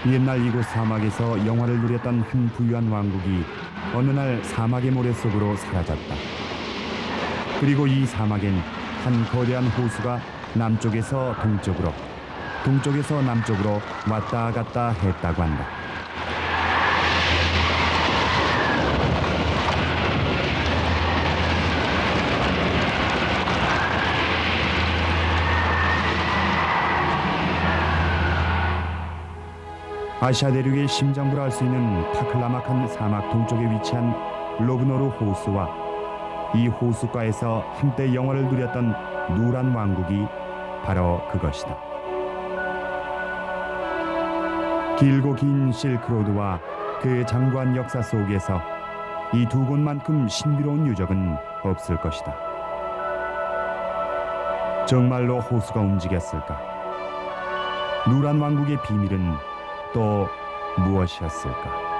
옛날 이곳 사막에서 영화를 누렸던 한 부유한 왕국이 어느 날 사막의 모래 속으로 사라졌다. 그리고 이 사막엔 한 거대한 호수가 남쪽에서 동쪽으로, 동쪽에서 남쪽으로 왔다 갔다 했다고 한다. 아시아 대륙의 심장부라 할 수 있는 타클라막한 사막 동쪽에 위치한 로그노르 호수와 이 호수가에서 한때 영화를 누렸던 누란 왕국이 바로 그것이다. 길고 긴 실크로드와 그 장구한 역사 속에서 이 두 곳만큼 신비로운 유적은 없을 것이다. 정말로 호수가 움직였을까? 누란 왕국의 비밀은 또 무엇이었을까?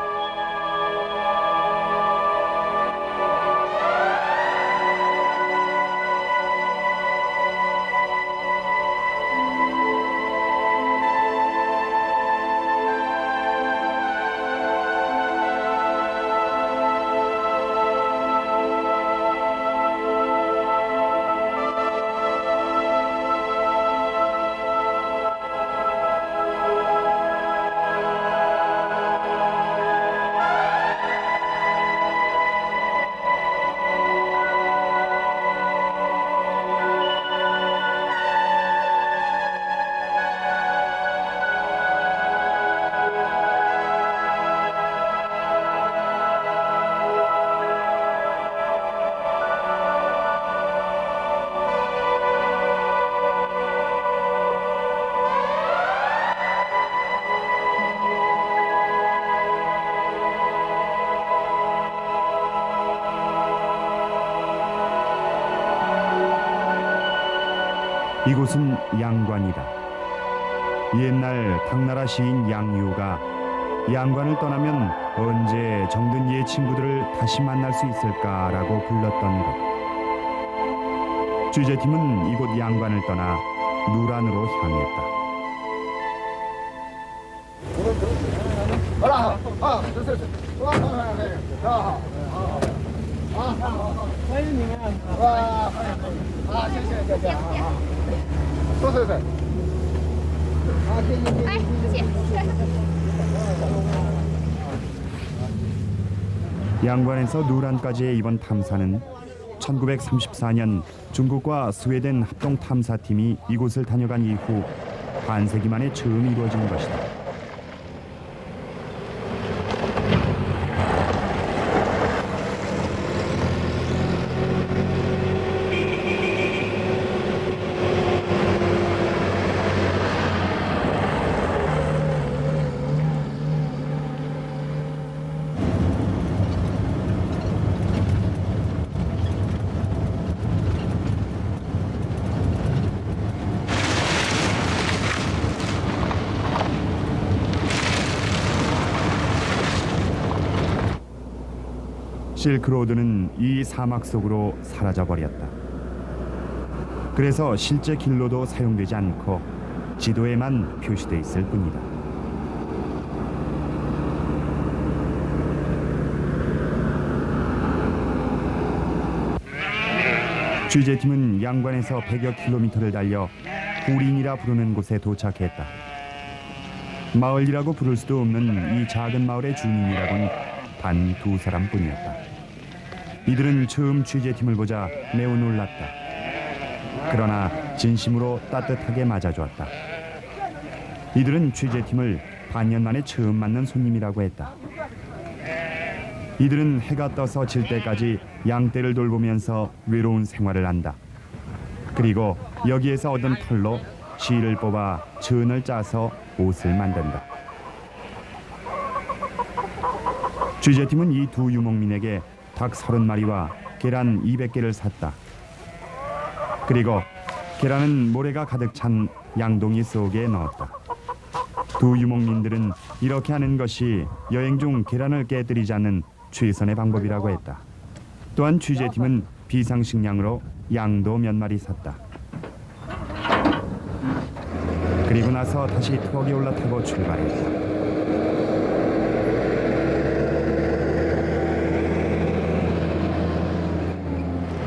이곳은 양관이다. 옛날 당나라 시인 양유가 양관을 떠나면 언제 정든 옛 친구들을 다시 만날 수 있을까라고 불렀던 곳. 취재팀은 이곳 양관을 떠나 누란으로 향했다. 양관에서 누란까지의 이번 탐사는 1934년 중국과 스웨덴 합동 탐사팀이 이곳을 다녀간 이후 반세기 만에 처음 이루어진 것이다. 실크로드는 이 사막 속으로 사라져버렸다. 그래서 실제 길로도 사용되지 않고 지도에만 표시돼 있을 뿐이다. 취재팀은 양관에서 100여 킬로미터를 달려 후린이라 부르는 곳에 도착했다. 마을이라고 부를 수도 없는 이 작은 마을의 주민이라곤 단 두 사람뿐이었다. 이들은 처음 취재팀을 보자 매우 놀랐다. 그러나 진심으로 따뜻하게 맞아주었다. 이들은 취재팀을 반년 만에 처음 만난 손님이라고 했다. 이들은 해가 떠서 질 때까지 양떼를 돌보면서 외로운 생활을 한다. 그리고 여기에서 얻은 털로 실을 뽑아 천을 짜서 옷을 만든다. 취재팀은 이 두 유목민에게 닭 30마리와 계란 200개를 샀다. 그리고 계란은 모래가 가득 찬 양동이 속에 넣었다. 두 유목민들은 이렇게 하는 것이 여행 중 계란을 깨뜨리지 않는 최선의 방법이라고 했다. 또한 취재팀은 비상식량으로 양도 몇 마리 샀다. 그리고 나서 다시 트럭에 올라타고 출발했다.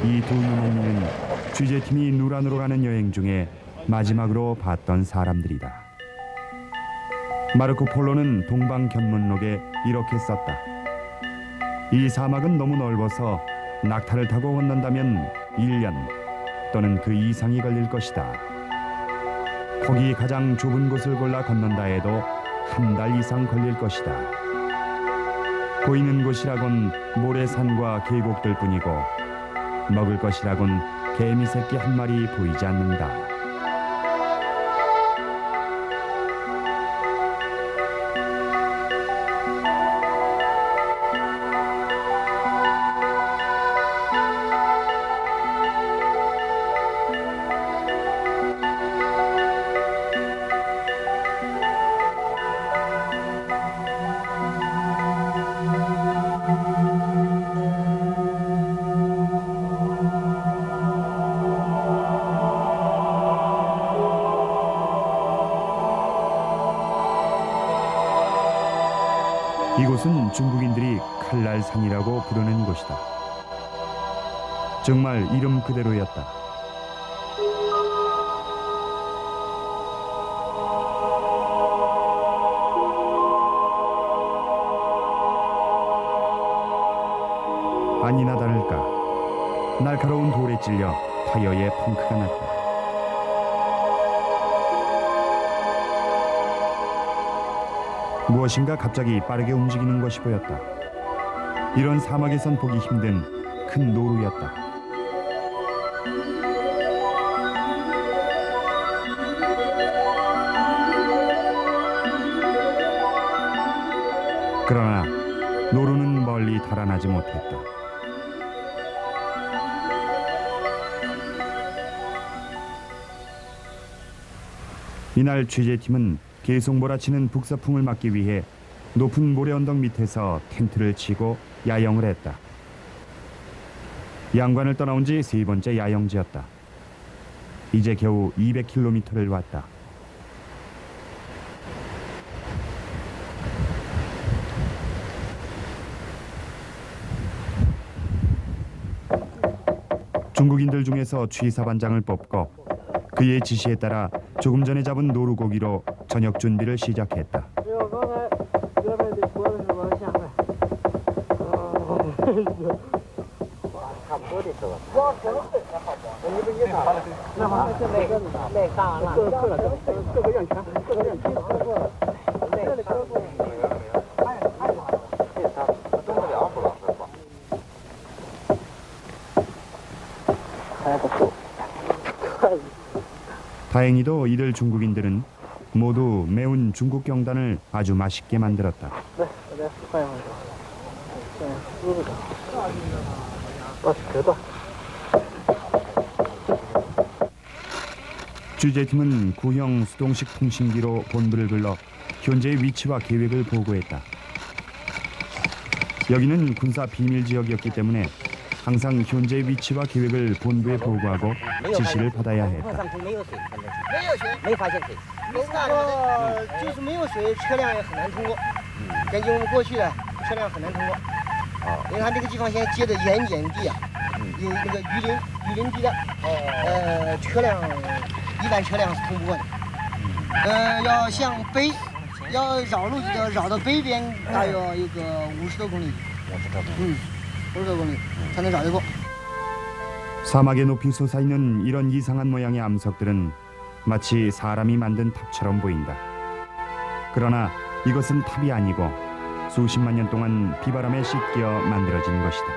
이 두 유목민은 취재팀이 누란으로 가는 여행 중에 마지막으로 봤던 사람들이다. 마르코 폴로는 동방견문록에 이렇게 썼다. 이 사막은 너무 넓어서 낙타를 타고 건넌다면 1년 또는 그 이상이 걸릴 것이다. 거기 가장 좁은 곳을 골라 건넌다 해도 한 달 이상 걸릴 것이다. 보이는 곳이라곤 모래산과 계곡들 뿐이고 먹을 것이라곤 개미 새끼 한 마리 보이지 않는다. 이곳은 중국인들이 칼날산이라고 부르는 곳이다. 정말 이름 그대로였다. 아니나 다를까 날카로운 돌에 찔려 타이어에 펑크가 났다. 무엇인가 갑자기 빠르게 움직이는 것이 보였다. 이런 사막에선 보기 힘든 큰 노루였다. 그러나 노루는 멀리 달아나지 못했다. 이날 취재팀은 계속 몰아치는 북서풍을 막기 위해 높은 모래 언덕 밑에서 텐트를 치고 야영을 했다. 양관을 떠나온 지 3번째 야영지였다. 이제 겨우 200km를 왔다. 중국인들 중에서 취사반장을 뽑고 그의 지시에 따라 조금 전에 잡은 노루고기로 저녁 준비를 시작했다. 다행히도 이들 중국인들은 모두 매운 중국 경단을 아주 맛있게 만들었다. 취재팀은 구형 수동식 통신기로 본부를 불러 현재의 위치와 계획을 보고했다. 여기는 군사 비밀 지역이었기 때문에 항상 현재의 위치와 계획을 본부에 보고하고 지시를 받아야 했다. 사막의 높이 솟아있는 이런 이상한 모양의 암석들은 마치 사람이 만든 탑처럼 보인다. 그러나 이것은 탑이 아니고 수십만 년 동안 비바람에 씻겨 만들어진 것이다.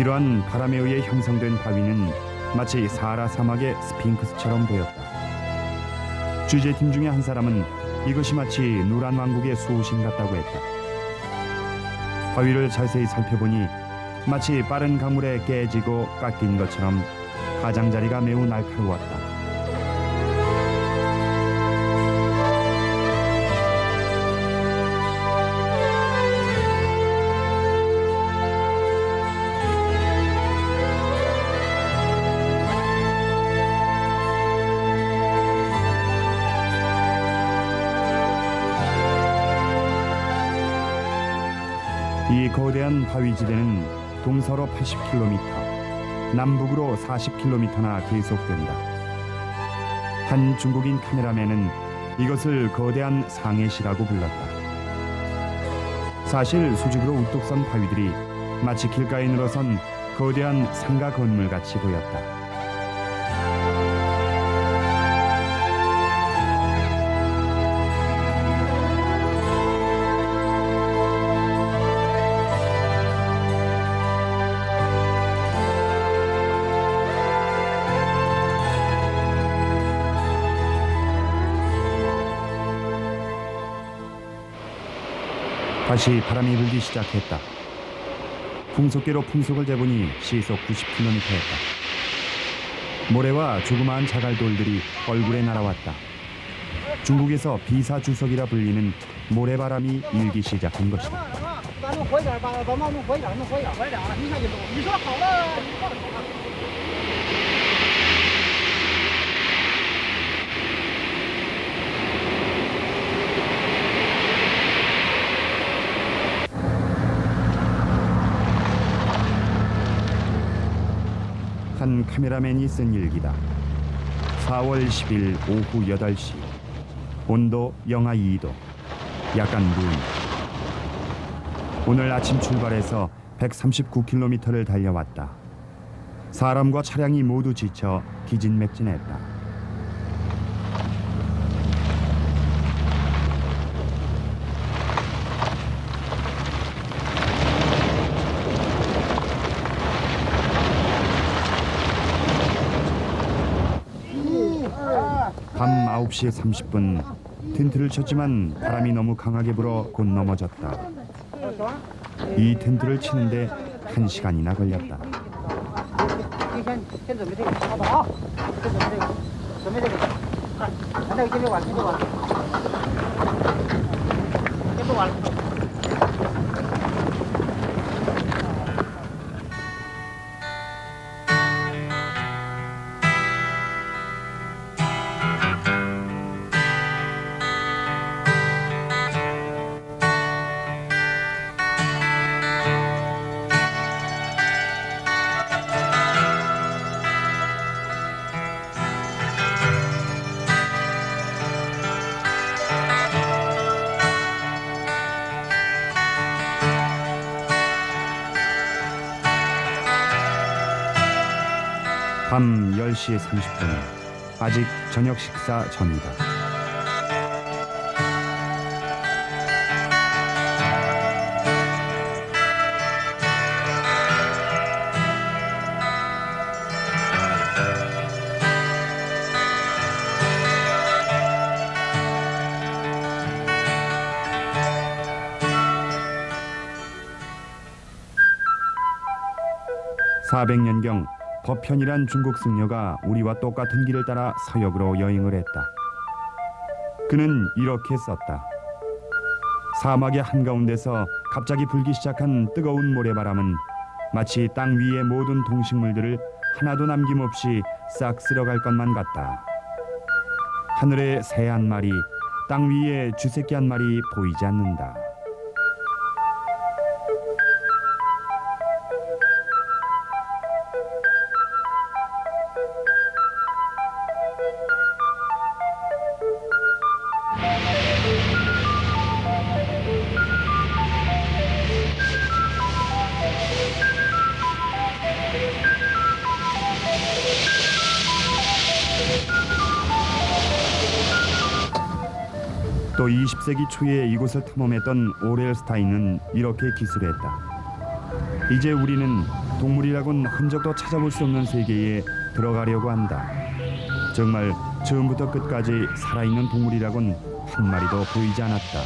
이러한 바람에 의해 형성된 바위는 마치 사하라 사막의 스핑크스처럼 보였다. 취재팀 중에 한 사람은 이것이 마치 노란 왕국의 수호신 같다고 했다. 바위를 자세히 살펴보니 마치 빠른 강물에 깨지고 깎인 것처럼 가장자리가 매우 날카로웠다. 이 거대한 바위지대는 동서로 80km, 남북으로 40km나 계속된다. 한 중국인 카메라맨은 이것을 거대한 상해시라고 불렀다. 사실 수직으로 우뚝 선 바위들이 마치 길가에 늘어선 거대한 상가 건물같이 보였다. 다시 바람이 불기 시작했다. 풍속계로 풍속을 재보니 시속 90km였다. 모래와 조그마한 자갈돌들이 얼굴에 날아왔다. 중국에서 비사주석이라 불리는 모래바람이 일기 시작한 것이다. 한 카메라맨이 쓴 일기다. 4월 10일 오후 8시. 온도 영하 2도. 약간 눈. 오늘 아침 출발해서 139km를 달려왔다. 사람과 차량이 모두 지쳐 기진맥진했다. 밤 9시 30분 텐트를 쳤지만 바람이 너무 강하게 불어 곧 넘어졌다. 이 텐트를 치는데 1시간이나 걸렸다. 밤 10시 30분. 아직 저녁 식사 전이다. (400년경) 법현이란 중국 승려가 우리와 똑같은 길을 따라 서역으로 여행을 했다. 그는 이렇게 썼다. 사막의 한가운데서 갑자기 불기 시작한 뜨거운 모래바람은 마치 땅 위의 모든 동식물들을 하나도 남김없이 싹 쓸어갈 것만 같다. 하늘에 새 한 마리, 땅 위에 쥐새끼 한 마리 보이지 않는다. 또 20세기 초에 이곳을 탐험했던 오렐스타인은 이렇게 기술했다. 이제 우리는 동물이라곤 흔적도 찾아볼 수 없는 세계에 들어가려고 한다. 정말 처음부터 끝까지 살아있는 동물이라곤 한 마리도 보이지 않았다.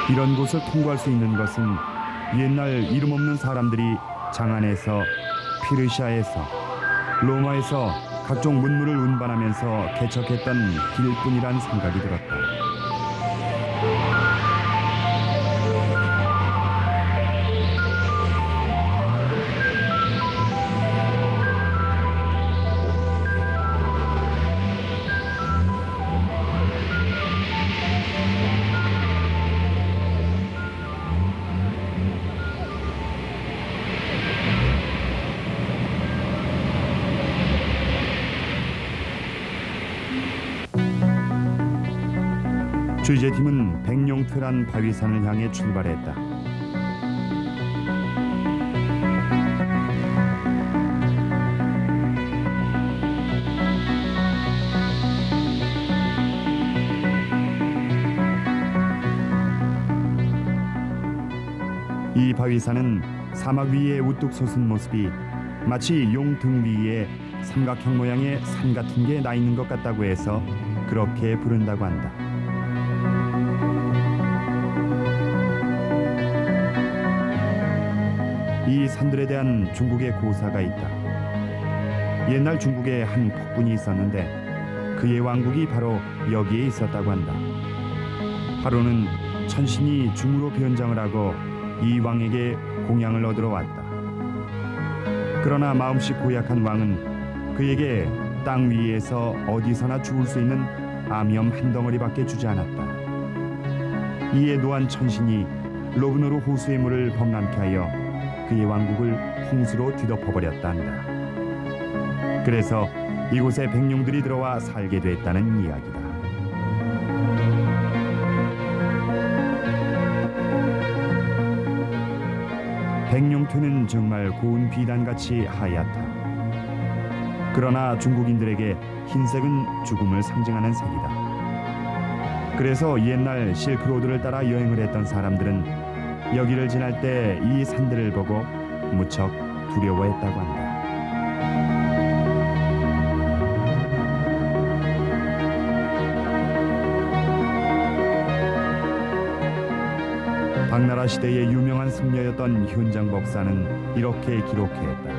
이런 곳을 통과할 수 있는 것은 옛날 이름 없는 사람들이 장안에서, 피르시아에서, 로마에서 각종 문물을 운반하면서 개척했던 길뿐이란 생각이 들었다. 취재팀은 백룡퇴란 바위산을 향해 출발했다. 이 바위산은 사막 위에 우뚝 솟은 모습이 마치 용 등 위에 삼각형 모양의 산 같은 게 나 있는 것 같다고 해서 그렇게 부른다고 한다. 이 산들에 대한 중국의 고사가 있다. 옛날 중국에 한 폭군이 있었는데 그의 왕국이 바로 여기에 있었다고 한다. 하루는 천신이 중으로 변장을 하고 이 왕에게 공양을 얻으러 왔다. 그러나 마음씨 고약한 왕은 그에게 땅 위에서 어디서나 죽을 수 있는 암염 한 덩어리밖에 주지 않았다. 이에 노한 천신이 로브노르 호수의 물을 범람케 하여 그의 왕국을 홍수로 뒤덮어버렸다 한다. 그래서 이곳에 백룡들이 들어와 살게 됐다는 이야기다. 백룡퇴는 정말 고운 비단같이 하얗다. 그러나 중국인들에게 흰색은 죽음을 상징하는 색이다. 그래서 옛날 실크로드를 따라 여행을 했던 사람들은 여기를 지날 때 이 산들을 보고 무척 두려워했다고 한다. 당나라 시대의 유명한 승려였던 현장 법사는 이렇게 기록했다.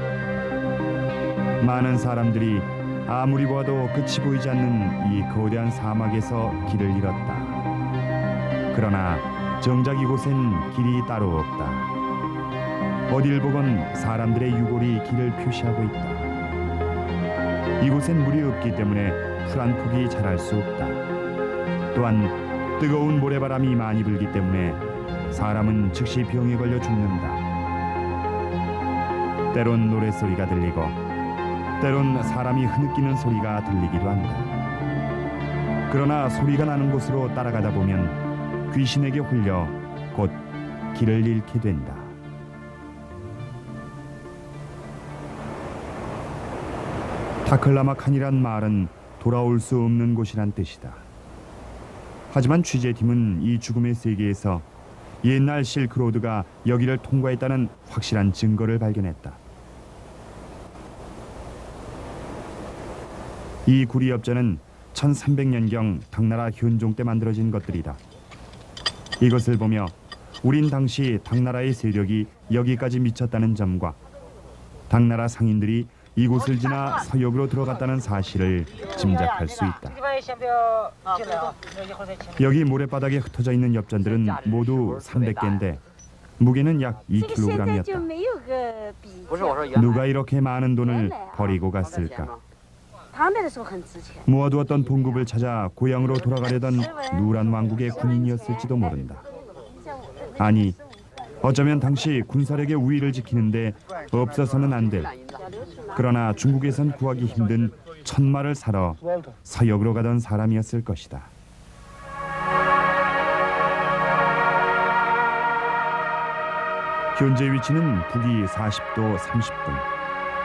많은 사람들이 아무리 봐도 끝이 보이지 않는 이 거대한 사막에서 길을 잃었다. 그러나 정작 이곳엔 길이 따로 없다. 어딜 보건 사람들의 유골이 길을 표시하고 있다. 이곳엔 물이 없기 때문에 풀 한 폭이 자랄 수 없다. 또한 뜨거운 모래바람이 많이 불기 때문에 사람은 즉시 병에 걸려 죽는다. 때론 노랫소리가 들리고 때론 사람이 흐느끼는 소리가 들리기도 한다. 그러나 소리가 나는 곳으로 따라가다 보면 귀신에게 홀려 곧 길을 잃게 된다. 타클라마칸이란 말은 돌아올 수 없는 곳이란 뜻이다. 하지만 취재팀은 이 죽음의 세계에서 옛날 실크로드가 여기를 통과했다는 확실한 증거를 발견했다. 이 구리엽전은 1300년경 당나라 현종 때 만들어진 것들이다. 이것을 보며 우린 당시 당나라의 세력이 여기까지 미쳤다는 점과 당나라 상인들이 이곳을 지나 서역으로 들어갔다는 사실을 짐작할 수 있다. 여기 모래바닥에 흩어져 있는 엽전들은 모두 300개인데 무게는 약 2kg이었다. 누가 이렇게 많은 돈을 버리고 갔을까? 모아두었던 봉급을 찾아 고향으로 돌아가려던 누란 왕국의 군인이었을지도 모른다. 아니, 어쩌면 당시 군사력의 우위를 지키는데 없어서는 안 될, 그러나 중국에선 구하기 힘든 천마를 사러 서역으로 가던 사람이었을 것이다. 현재 위치는 북위 40도 30분,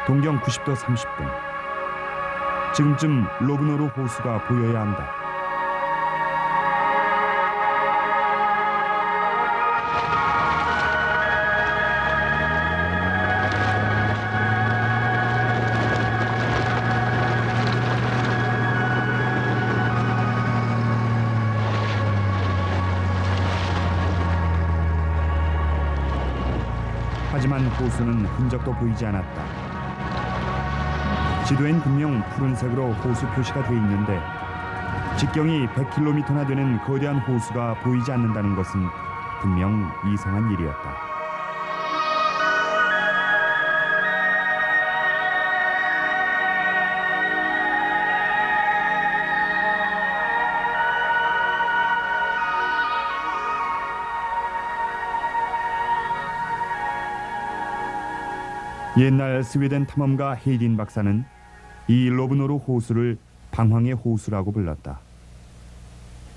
동경 90도 30분. 지금쯤 로브노르 호수가 보여야 한다. 하지만 호수는 흔적도 보이지 않았다. 지도엔 분명 푸른색으로 호수 표시가 돼 있는데 직경이 100km나 되는 거대한 호수가 보이지 않는다는 것은 분명 이상한 일이었다. 옛날 스웨덴 탐험가 헤이딘 박사는 이 로브노르 호수를 방황의 호수라고 불렀다.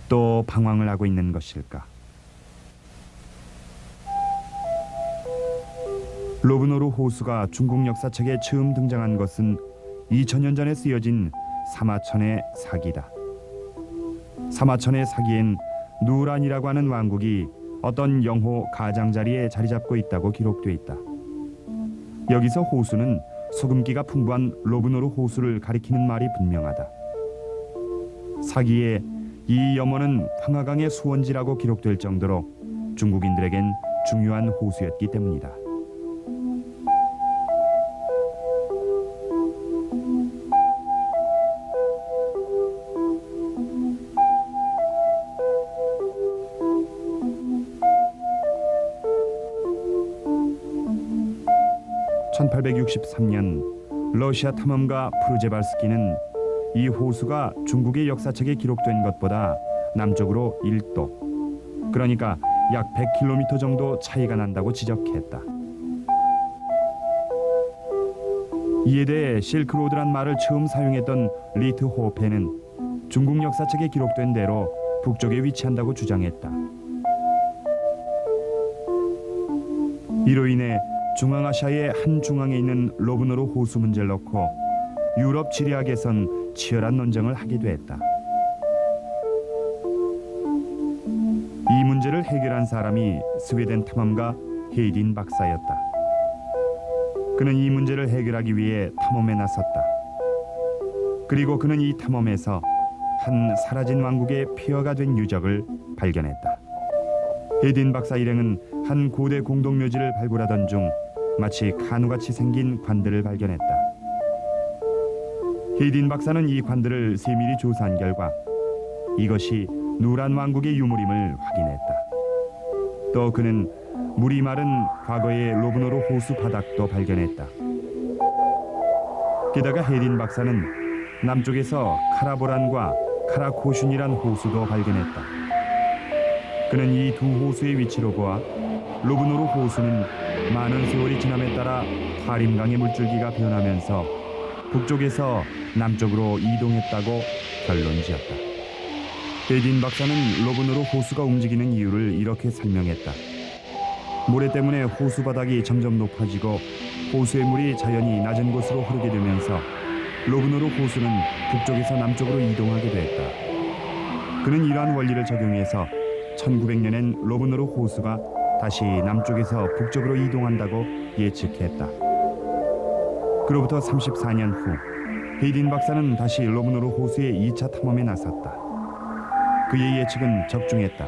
또 방황을 하고 있는 것일까? 로브노르 호수가 중국 역사책에 처음 등장한 것은 2000년 전에 쓰여진 사마천의 사기다. 사마천의 사기엔 누란이라고 하는 왕국이 어떤 영호 가장자리에 자리 잡고 있다고 기록돼 있다. 여기서 호수는 소금기가 풍부한 로브노르 호수를 가리키는 말이 분명하다. 사기에 이 염원은 황하강의 수원지라고 기록될 정도로 중국인들에겐 중요한 호수였기 때문이다. (1863년) 러시아 탐험가 프르제발스키는 이 호수가 중국의 역사책에 기록된 것보다 남쪽으로 1도, 그러니까 약 100km 정도 차이가 난다고 지적했다. 이에 대해 실크로드란 말을 처음 사용했던 리트 호페는 중국 역사책에 기록된 대로 북쪽에 위치한다고 주장했다. 이로 인해 중앙아시아의 한 중앙에 있는 로브노르 호수 문제를 놓고 유럽 지리학에선 치열한 논쟁을 하기도 했다. 이 문제를 해결한 사람이 스웨덴 탐험가 헤이딘 박사였다. 그는 이 문제를 해결하기 위해 탐험에 나섰다. 그리고 그는 이 탐험에서 한 사라진 왕국의 폐허가 된 유적을 발견했다. 헤이딘 박사 일행은 한 고대 공동묘지를 발굴하던 중 마치 카누같이 생긴 관들을 발견했다. 헤이딘 박사는 이 관들을 세밀히 조사한 결과 이것이 누란 왕국의 유물임을 확인했다. 또 그는 물이 마른 과거의 로브노르 호수 바닥도 발견했다. 게다가 헤이딘 박사는 남쪽에서 카라보란과 카라코슌이란 호수도 발견했다. 그는 이 두 호수의 위치로 보아 로브노르 호수는 많은 세월이 지남에 따라 타림강의 물줄기가 변하면서 북쪽에서 남쪽으로 이동했다고 결론지었다. 헤이딘 박사는 로브노르 호수가 움직이는 이유를 이렇게 설명했다. 모래 때문에 호수 바닥이 점점 높아지고 호수의 물이 자연히 낮은 곳으로 흐르게 되면서 로브노르 호수는 북쪽에서 남쪽으로 이동하게 됐다. 그는 이러한 원리를 적용해서 1900년엔 로브노르 호수가 다시 남쪽에서 북쪽으로 이동한다고 예측했다. 그로부터 34년 후 헤이딘 박사는 다시 로브노르 호수의 2차 탐험에 나섰다. 그의 예측은 적중했다.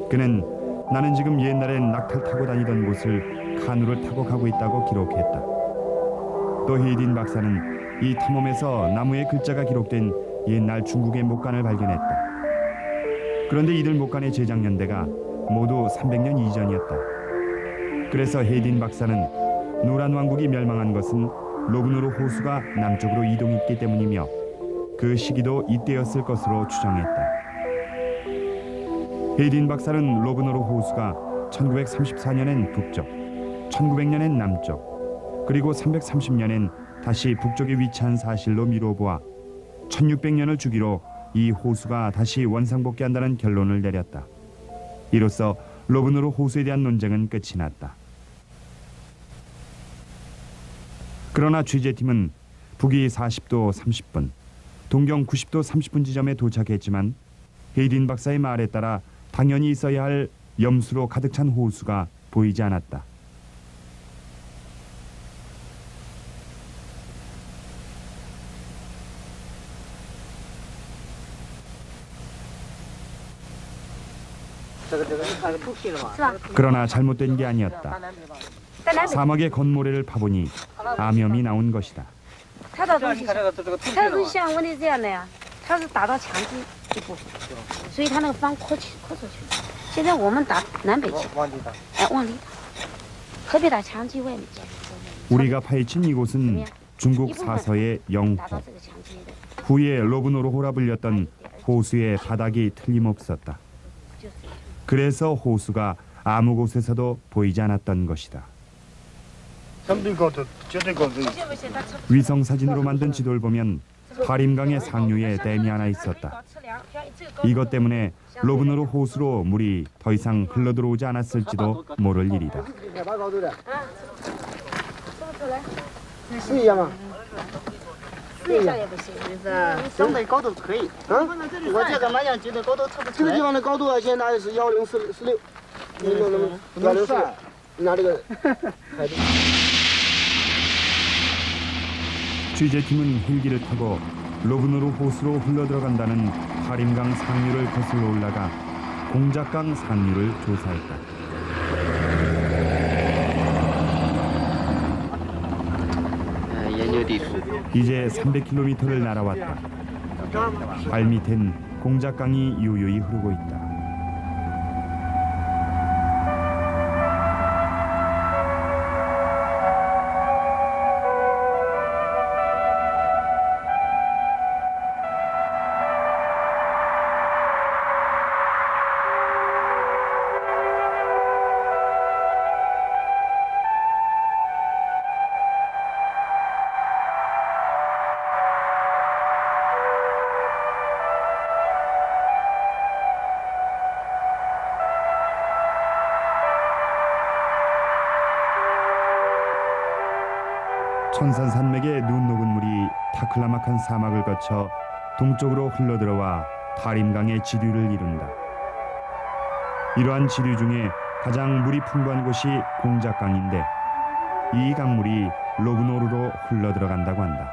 그는 나는 지금 옛날엔 낙타를 타고 다니던 곳을 카누를 타고 가고 있다고 기록했다. 또 헤이딘 박사는 이 탐험에서 나무에 글자가 기록된 옛날 중국의 목간을 발견했다. 그런데 이들 목간의 제작 연대가 모두 300년 이전이었다. 그래서 헤이딘 박사는 누란 왕국이 멸망한 것은 로브노르 호수가 남쪽으로 이동했기 때문이며 그 시기도 이때였을 것으로 추정했다. 헤이딘 박사는 로브노르 호수가 1934년엔 북쪽, 1900년엔 남쪽, 그리고 330년엔 다시 북쪽에 위치한 사실로 미뤄보아 1600년을 주기로 이 호수가 다시 원상복귀한다는 결론을 내렸다. 이로써 로브노르 호수에 대한 논쟁은 끝이 났다. 그러나 취재팀은 북위 40도 30분, 동경 90도 30분 지점에 도착했지만 헤이딘 박사의 말에 따라 당연히 있어야 할 염수로 가득 찬 호수가 보이지 않았다. 그러나 잘못된 게 아니었다. 사막의 건모래를 파보니 암염이 나온 것이다. 它的东西，它的东西像问题是这样的呀，它是打到墙基一部分，所以它那个方扩出去。现在我们打南北墙，往里打，河北打墙基外面去。 우리가 파헤친 이곳은 중국 사서의 영호. 후에 로브노르호라 불렸던 호수의 바닥이 틀림없었다. 그래서 호수가 아무 곳에서도 보이지 않았던 것이다. 위성 사진으로 만든 지도를 보면 파림강의 상류에 댐이 하나 있었다. 이것 때문에 로브노르 호수로 물이 더 이상 흘러들어오지 않았을지도 모를 일이다. 试一下嘛，试一下也不行，相对高度可以。我这个麻将机的高度测不出来。这个地方的高度啊，现在是1046，104，拿这个海度。 취재팀은 헬기를 타고 로브노르 호수로 흘러들어간다는 하림강 상류를 거슬러 올라가 공작강 상류를 조사했다. 이제 300km를 날아왔다. 발밑엔 공작강이 유유히 흐르고 있다. 천산산맥의 눈 녹은 물이 타클라막한 사막을 거쳐 동쪽으로 흘러들어와 타림강의 지류를 이룬다. 이러한 지류 중에 가장 물이 풍부한 곳이 공작강인데 이 강물이 로브노르로 흘러들어간다고 한다.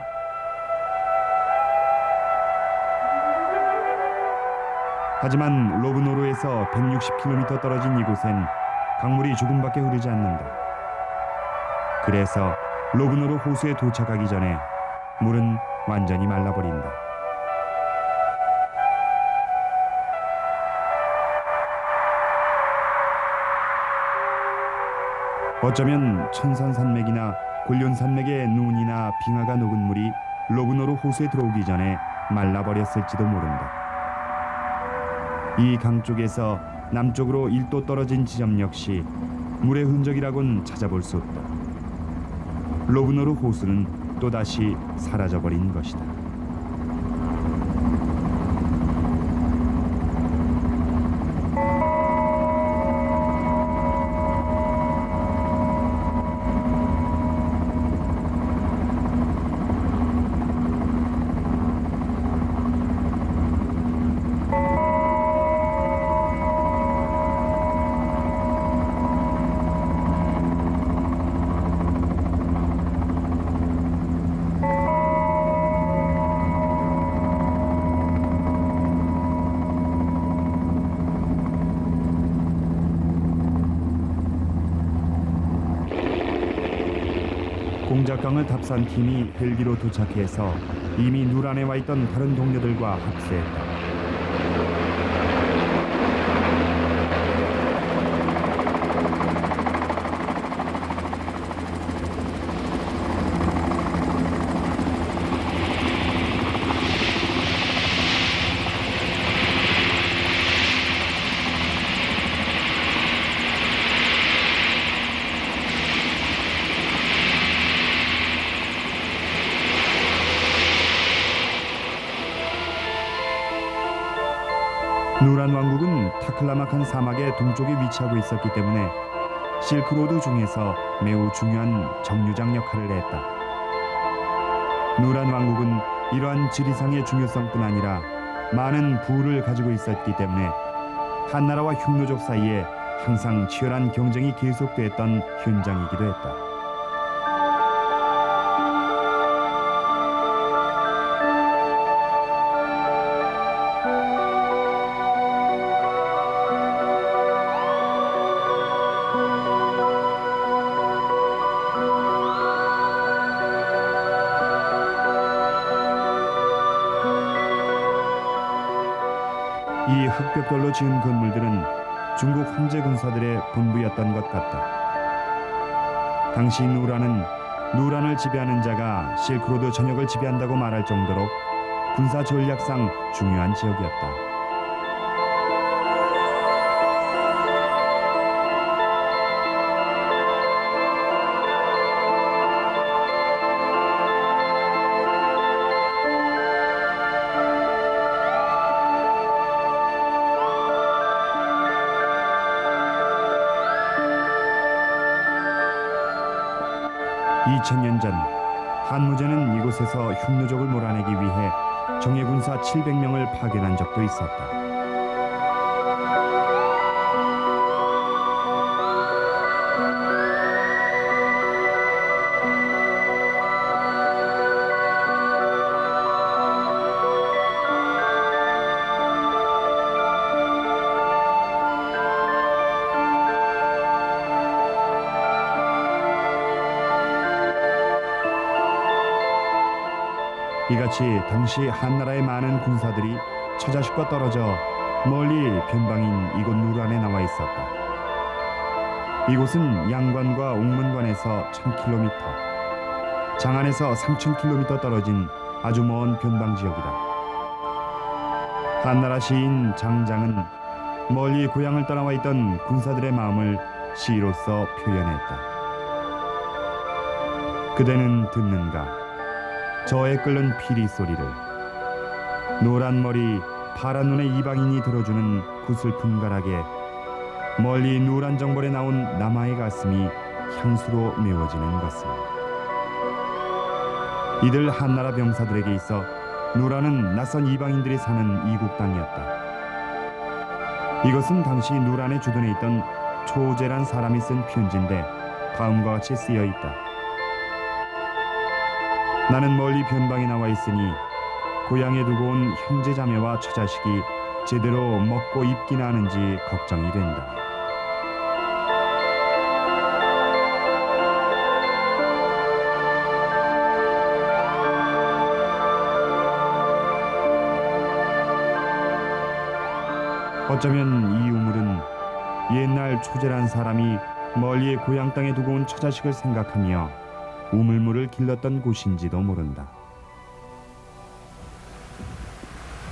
하지만 로브노르에서 160km 떨어진 이곳엔 강물이 조금밖에 흐르지 않는다. 그래서 로브노르 호수에 도착하기 전에 물은 완전히 말라버린다. 어쩌면 천산산맥이나 곤륜산맥의 눈이나 빙하가 녹은 물이 로브노르 호수에 들어오기 전에 말라버렸을지도 모른다. 이 강 쪽에서 남쪽으로 1도 떨어진 지점 역시 물의 흔적이라곤 찾아볼 수 없다. 로브노르 호수는 또다시 사라져버린 것이다. 공작강을 답사한 팀이 헬기로 도착해서 이미 물 안에 와 있던 다른 동료들과 합세했다. 누란 왕국은 타클라막한 사막의 동쪽에 위치하고 있었기 때문에 실크로드 중에서 매우 중요한 정류장 역할을 했다. 누란 왕국은 이러한 지리상의 중요성뿐 아니라 많은 부를 가지고 있었기 때문에 한나라와 흉노족 사이에 항상 치열한 경쟁이 계속됐던 현장이기도 했다. 이 흑벽돌로 지은 건물들은 중국 황제 군사들의 본부였던 것 같다. 당시 누란을 지배하는 자가 실크로드 전역을 지배한다고 말할 정도로 군사 전략상 중요한 지역이었다. (2000년) 전 한무제는 이곳에서 흉노족을 몰아내기 위해 정예군사 700명을 파견한 적도 있었다. 이같이 당시 한나라의 많은 군사들이 처자식과 떨어져 멀리 변방인 이곳 누란에 나와 있었다. 이곳은 양관과 옥문관에서 1000km, 장안에서 3000km 떨어진 아주 먼 변방 지역이다. 한나라 시인 장장은 멀리 고향을 떠나와 있던 군사들의 마음을 시로써 표현했다. 그대는 듣는가? 저에 끓는 피리 소리를, 노란 머리 파란 눈의 이방인이 들어주는 구슬픈 가락에 멀리 누란 정벌에 나온 남아의 가슴이 향수로 메워지는 것을. 이들 한나라 병사들에게 있어 누란은 낯선 이방인들이 사는 이국 땅이었다. 이것은 당시 누란의 주둔에 있던 초제란 사람이 쓴 편지인데 다음과 같이 쓰여 있다. 나는 멀리 변방에 나와 있으니 고향에 두고 온 형제 자매와 처자식이 제대로 먹고 입기나 하는지 걱정이 된다. 어쩌면 이 우물은 옛날 초제란 사람이 멀리의 고향 땅에 두고 온 처자식을 생각하며 우물물을 길렀던 곳인지도 모른다.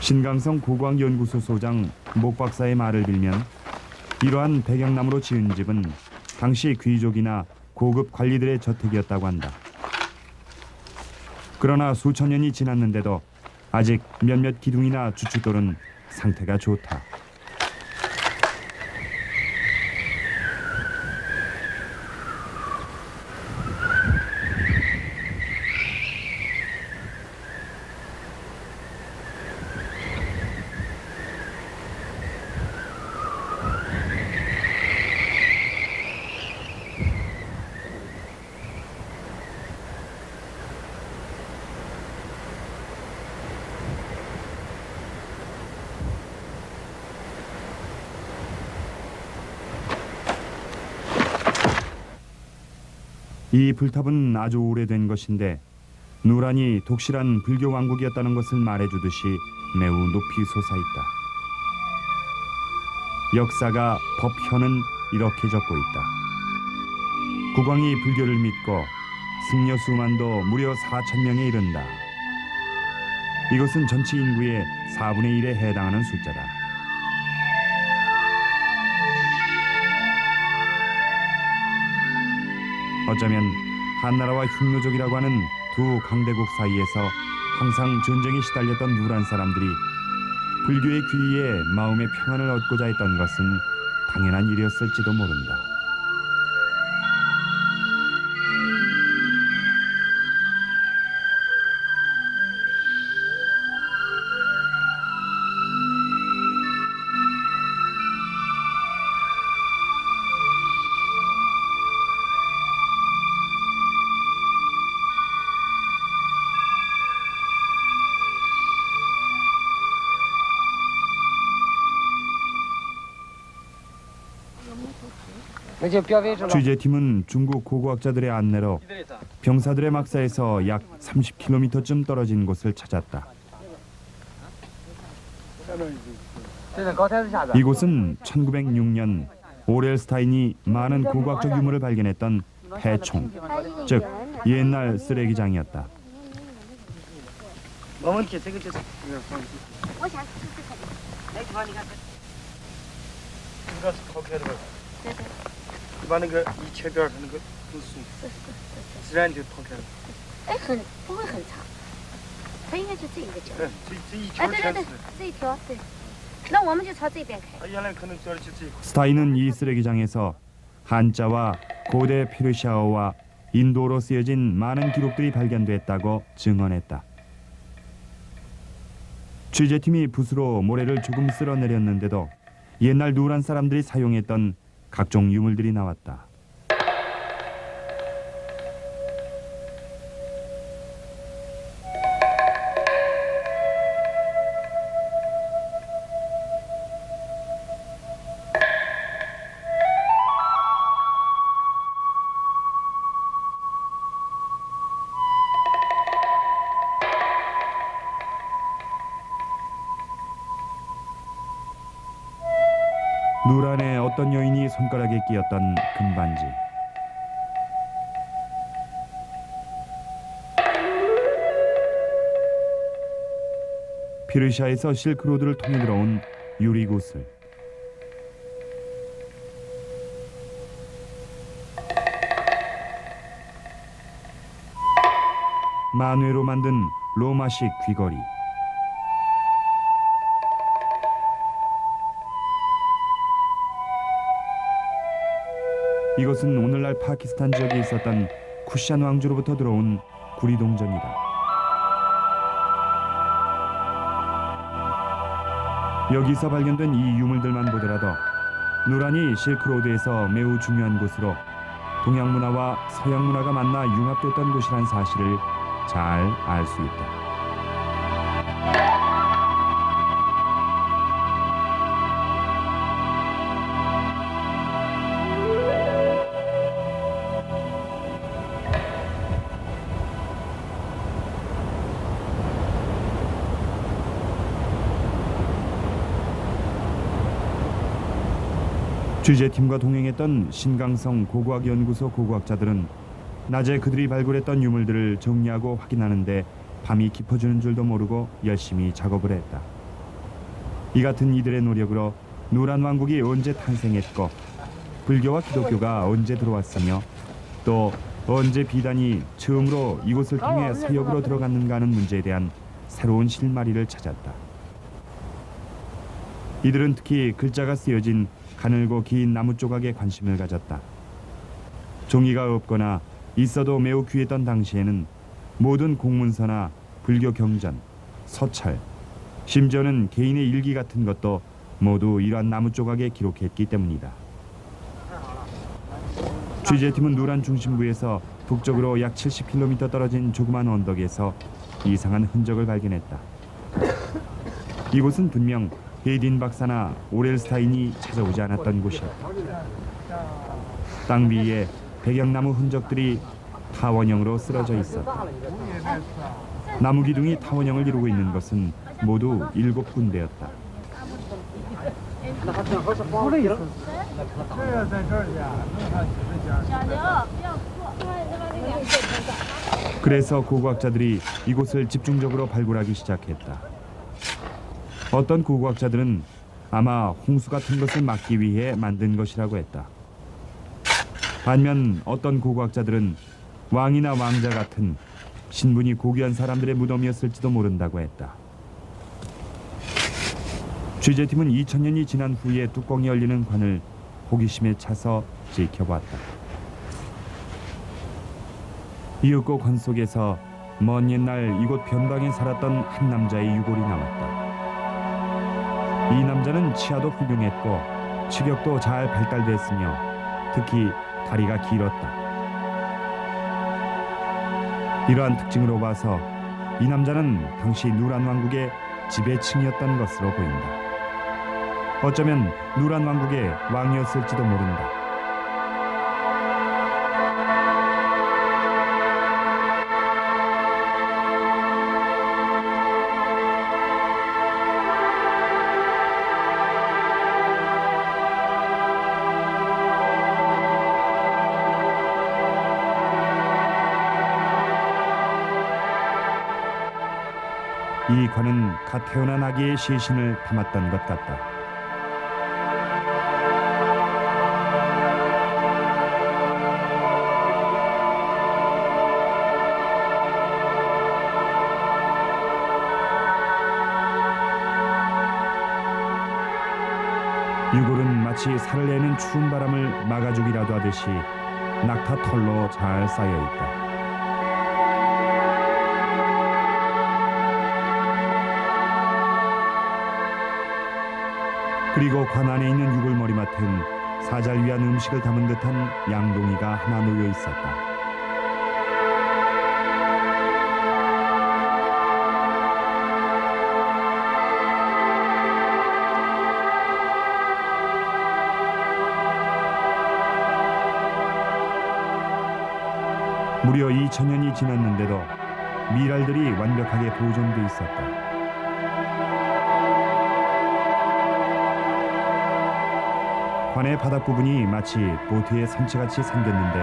신강성 고광연구소 소장 목 박사의 말을 빌면 이러한 백양나무로 지은 집은 당시 귀족이나 고급 관리들의 저택이었다고 한다. 그러나 수천 년이 지났는데도 아직 몇몇 기둥이나 주춧돌은 상태가 좋다. 이 불탑은 아주 오래된 것인데 누란이 독실한 불교 왕국이었다는 것을 말해주듯이 매우 높이 솟아있다. 역사가 법현은 이렇게 적고 있다. 국왕이 불교를 믿고 승려 수만도 무려 4000명에 이른다. 이것은 전체 인구의 4분의 1에 해당하는 숫자다. 어쩌면 한나라와 흉노족이라고 하는 두 강대국 사이에서 항상 전쟁에 시달렸던 누란 사람들이 불교의 귀의에 마음의 평안을 얻고자 했던 것은 당연한 일이었을지도 모른다. 취재팀은 중국 고고학자들의 안내로 병사들의 막사에서 약 30km쯤 떨어진 곳을 찾았다. 이곳은 1906년 오렐스타인이 많은 고고학적 유물을 발견했던 폐총, 즉 옛날 쓰레기장이었다. 스타인은 이 쓰레기장에서 한자와 고대 페르시아어와 인도어로 쓰여진 많은 기록들이 발견됐다고 증언했다. 취재팀이 붓으로 모래를 조금 쓸어내렸는데도 옛날 누란 사람들이 사용했던 각종 유물들이 나왔다. 누란에 어떤 여인이 손가락에 끼었던 금반지. 페르시아에서 실크로드를 통해 들어온 유리구슬. 만회로 만든 로마식 귀걸이. 이것은 오늘날 파키스탄 지역에 있었던 쿠샨 왕조로부터 들어온 구리동전이다. 여기서 발견된 이 유물들만 보더라도 누란이 실크로드에서 매우 중요한 곳으로 동양 문화와 서양 문화가 만나 융합됐던 곳이란 사실을 잘 알 수 있다. 취재팀과 동행했던 신강성 고고학연구소 고고학자들은 낮에 그들이 발굴했던 유물들을 정리하고 확인하는데 밤이 깊어지는 줄도 모르고 열심히 작업을 했다. 이 같은 이들의 노력으로 누란 왕국이 언제 탄생했고 불교와 기독교가 언제 들어왔으며 또 언제 비단이 처음으로 이곳을 통해 서역으로 들어갔는가 하는 문제에 대한 새로운 실마리를 찾았다. 이들은 특히 글자가 쓰여진 가늘고 긴 나무 조각에 관심을 가졌다. 종이가 없거나 있어도 매우 귀했던 당시에는 모든 공문서나 불교 경전, 서찰, 심지어는 개인의 일기 같은 것도 모두 이러한 나무 조각에 기록했기 때문이다. 취재팀은 누란 중심부에서 북쪽으로 약 70km 떨어진 조그만 언덕에서 이상한 흔적을 발견했다. 이곳은 분명 헤딘 박사나 오렐스타인이 찾아오지 않았던 곳이었다. 땅 위에 백양나무 흔적들이 타원형으로 쓰러져 있었다. 나무 기둥이 타원형을 이루고 있는 것은 모두 7군데였다. 그래서 고고학자들이 이곳을 집중적으로 발굴하기 시작했다. 어떤 고고학자들은 아마 홍수 같은 것을 막기 위해 만든 것이라고 했다. 반면 어떤 고고학자들은 왕이나 왕자 같은 신분이 고귀한 사람들의 무덤이었을지도 모른다고 했다. 취재팀은 2000년이 지난 후에 뚜껑이 열리는 관을 호기심에 차서 지켜봤다. 이윽고 관 속에서 먼 옛날 이곳 변방에 살았던 한 남자의 유골이 나왔다. 이 남자는 치아도 훌륭했고 체격도 잘 발달됐으며 특히 다리가 길었다. 이러한 특징으로 봐서 이 남자는 당시 누란 왕국의 지배층이었던 것으로 보인다. 어쩌면 누란 왕국의 왕이었을지도 모른다. 이 관은 갓 태어난 아기의 시신을 담았던 것 같다. 유골은 마치 살을 내는 추운 바람을 막아주기라도 하듯이 낙타 털로 잘 쌓여 있다. 그리고 관 안에 있는 유골 머리맡엔 사자를 위한 음식을 담은 듯한 양동이가 하나 놓여 있었다. 무려 2000년이 지났는데도 미랄들이 완벽하게 보존돼 있었다. 관의 바닥 부분이 마치 보트의 선체같이 생겼는데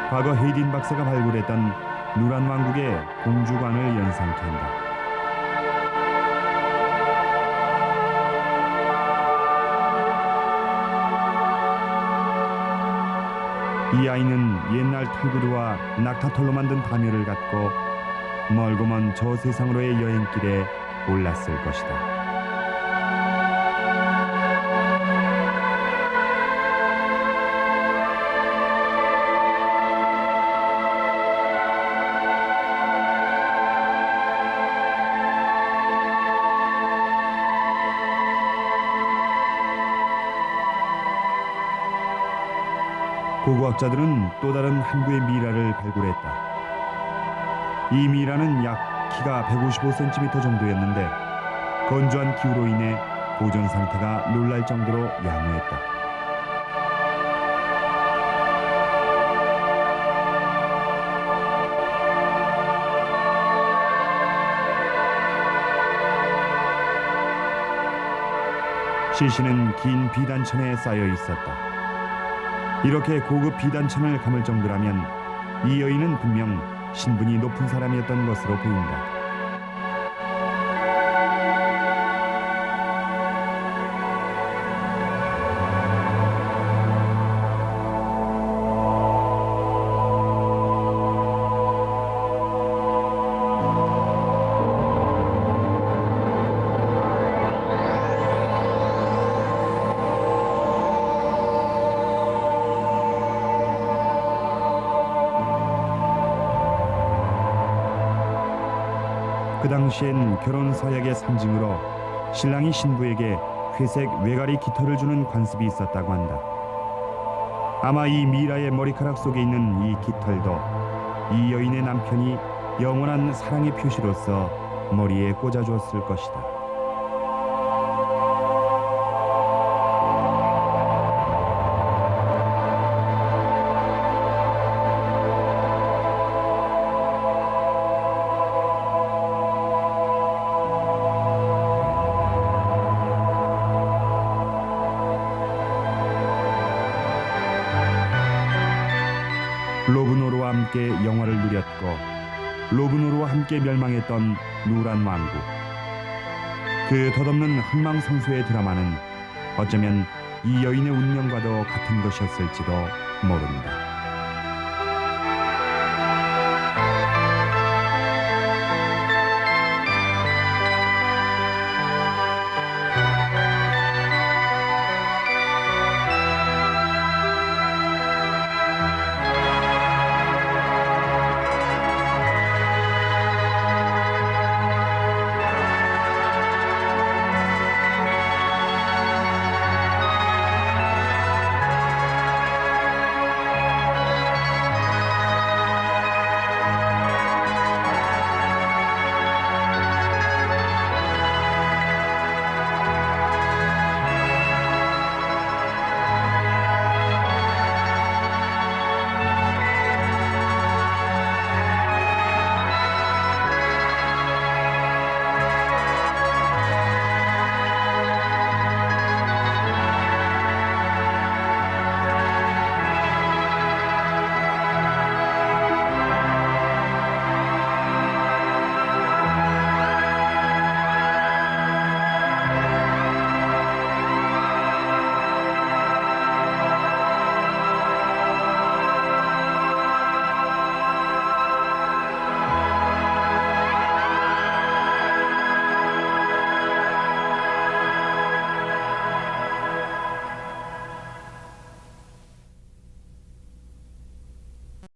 과거 헤이딘 박사가 발굴했던 누란 왕국의 공주관을 연상케 한다. 이 아이는 옛날 털구두와 낙타털로 만든 파묘를 갖고 멀고 먼 저 세상으로의 여행길에 올랐을 것이다. 고고학자들은 또 다른 한 구의 미라를 발굴했다. 이 미라는 약 키가 155cm 정도였는데 건조한 기후로 인해 보존 상태가 놀랄 정도로 양호했다. 시신은 긴 비단천에 쌓여 있었다. 이렇게 고급 비단천을 감을 정도라면 이 여인은 분명 신분이 높은 사람이었던 것으로 보인다. 그 당시엔 결혼 서약의 상징으로 신랑이 신부에게 회색 외가리 깃털을 주는 관습이 있었다고 한다. 아마 이 미라의 머리카락 속에 있는 이 깃털도 이 여인의 남편이 영원한 사랑의 표시로서 머리에 꽂아주었을 것이다. 로브노르와 함께 영화를 누렸고 로브노르와 함께 멸망했던 누란 왕국. 그 덧없는 흥망성쇠의 드라마는 어쩌면 이 여인의 운명과도 같은 것이었을지도 모른다.